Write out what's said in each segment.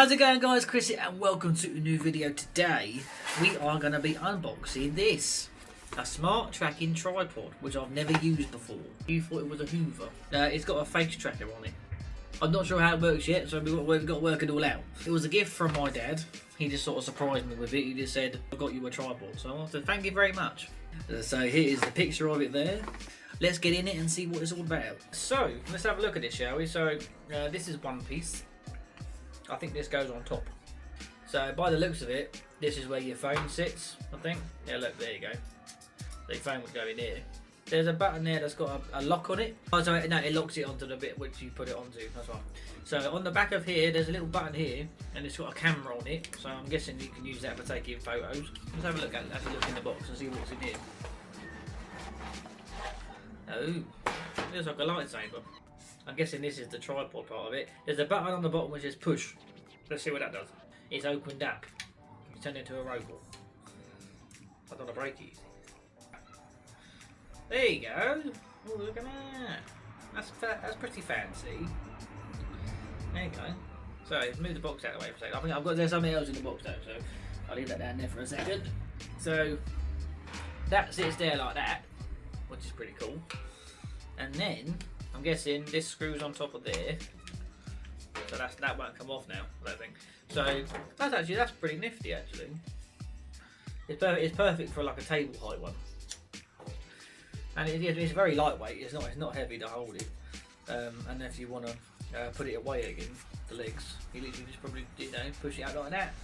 How's it going, guys? Chris here, and welcome to a new video. Today we are going to be unboxing this, a smart tracking tripod, which I've never used before. You thought it was a Hoover. It's got a face tracker on it. I'm not sure how it works yet, so we've got to work it all out. It was a gift from my dad. He just sort of surprised me with it. He just said, I got you a tripod, so I want to thank you very much. So here is the picture of it there. Let's get in it and see what it's all about. So let's have a look at it, shall we? So this is one piece. I think this goes on top. So by the looks of it, this is where your phone sits, I think. Yeah, look, there you go. The phone would go in here. There's a button there that's got a lock on it. Oh, sorry, no, it locks it onto the bit which you put it onto, that's right. So on the back of here, there's a little button here, and it's got a camera on it. So I'm guessing you can use that for taking photos. Let's have a look at it, have a look in the box and see what's in here. Oh, looks like a lightsaber. I'm guessing this is the tripod part of it. There's a button on the bottom which says push. Let's see what that does. It's opened up. You turn it into a robot. I don't want to break it. There you go. Oh, look at that. That's pretty fancy. There you go. So let's move the box out of the way for a second. I think there's something else in the box though, so I'll leave that down there for a second. So that sits there like that, which is pretty cool. And then I'm guessing this screws on top of there, so that won't come off now, I don't think. So that's pretty nifty actually. It's perfect for like a table height one, and it's very lightweight. It's not heavy to hold it. And if you want to put it away again, the legs, you literally just probably push it out like that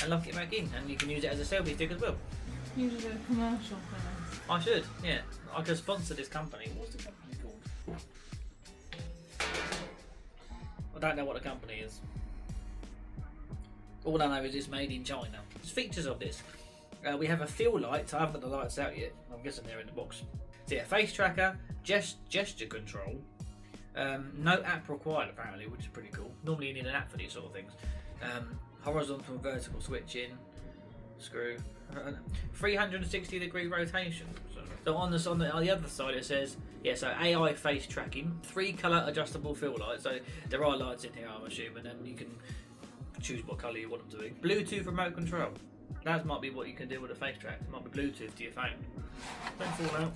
and lock it back in, and you can use it as a selfie stick as well. You should do a commercial for this. I should, yeah. I could sponsor this company. What's the company called? I don't know what the company is. All I know is it's made in China. There's features of this. We have a fill light. I haven't got the lights out yet. I'm guessing they're in the box. So yeah, face tracker, gesture control. No app required apparently, which is pretty cool. Normally you need an app for these sort of things. Horizontal and vertical switching. Screw. 360 degree rotation. So on the other side it says, yeah, so AI face tracking, 3 colour adjustable fill lights. So there are lights in here, I'm assuming, and you can choose what colour you want them to be. Bluetooth remote control. That might be what you can do with a face track. It might be Bluetooth to your phone. Don't fall out.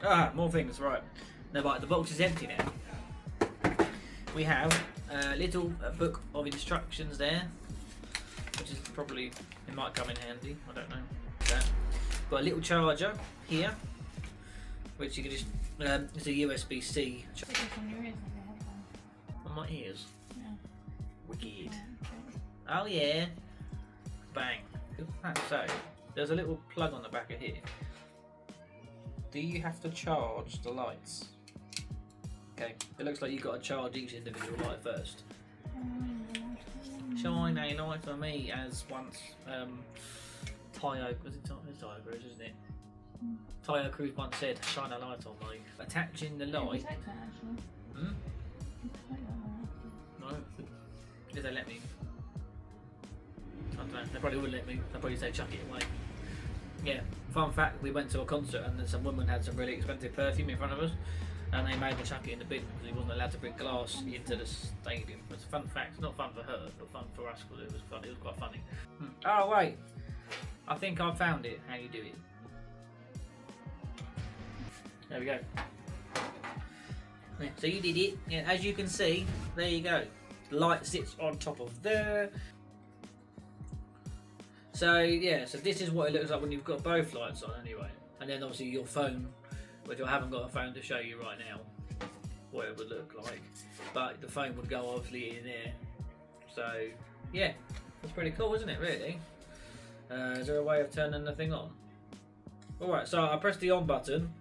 Ah, more things, right. No, but the box is empty now. We have a little book of instructions there, which is probably, it might come in handy, I don't know. Got a little charger here, which you can just, it's a USB-C. On your ears, like a headphone. On my ears? Yeah. Wicked. Oh yeah. Bang. So, there's a little plug on the back of here. Do you have to charge the lights? Okay, it looks like you've got to charge each individual light first. Shine a light on me, as once Tayo, was it Tayo Cruz, isn't it? Tayo Cruz once said, shine a light on me. Attaching the light. No, did they let me? I don't know, they probably wouldn't let me. They'd probably say chuck it away. Yeah, fun fact, we went to a concert and then some woman had some really expensive perfume in front of us, and they made me chuck it in the bin because he wasn't allowed to bring glass into the stadium. It's a fun fact, not fun for her, but fun for us because it was fun. It was quite funny. Oh wait, I think I found it. How you do it? There we go. Yeah, so you did it. Yeah, as you can see, there you go. The light sits on top of there. So yeah, so this is what it looks like when you've got both lights on anyway. And then obviously your phone, which I haven't got a phone to show you right now what it would look like, but the phone would go obviously in there. So yeah, that's pretty cool, isn't it, really? Is there a way of turning the thing on? Alright, so I press the on button,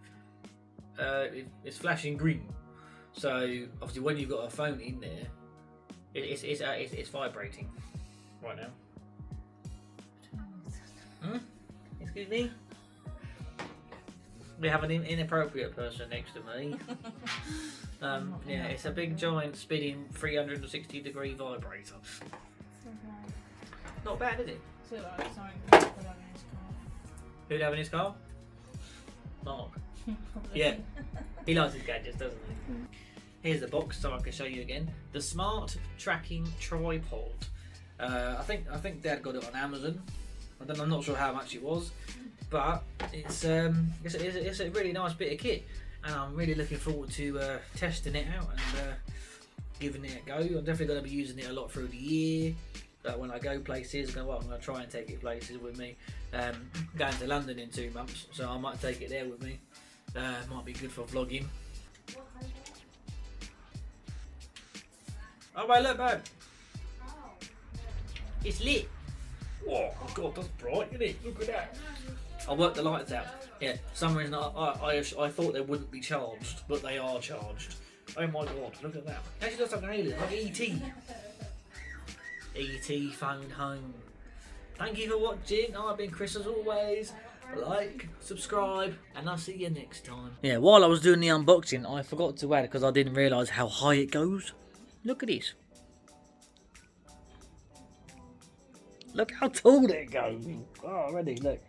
it's flashing green. So obviously when you've got a phone in there, it's vibrating right now. Excuse me? We have an inappropriate person next to me. Yeah, it's a big giant spinning 360 degree vibrator. Not bad, is it? So like something to put on his car. Who'd have in his car? Mark. Yeah, he likes his gadgets, doesn't he? Here's the box so I can show you again. The Smart Tracking Tripod. I think Dad got it on Amazon. I'm not sure how much it was, but it's a really nice bit of kit, and I'm really looking forward to testing it out and giving it a go. I'm definitely going to be using it a lot through the year. When I go places, I'm going to try and take it places with me. Going to London in 2 months, so I might take it there with me. Might be good for vlogging. Oh wait, look, babe. It's lit. Whoa, oh god, that's bright, isn't it? Look at that. I worked the lights out. Yeah, for some reason I thought they wouldn't be charged, but they are charged. Oh my god, look at that. Actually looks like an alien, like E.T. E.T. phone home. Thank you for watching. I've been Chris as always. Like, subscribe, and I'll see you next time. Yeah, while I was doing the unboxing, I forgot to add, because I didn't realise how high it goes. Look at this. Look how tall it goes. Oh, ready, look.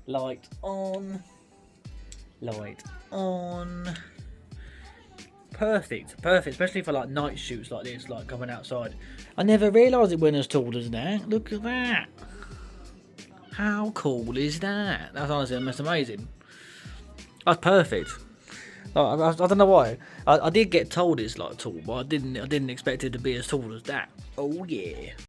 Light on. Light on. Perfect, especially for like night shoots like this, like coming outside. I never realised it went as tall as that. Look at that. How cool is that? That's honestly that's amazing. That's perfect. I don't know why. I did get told it's like tall, but I didn't expect it to be as tall as that. Oh yeah.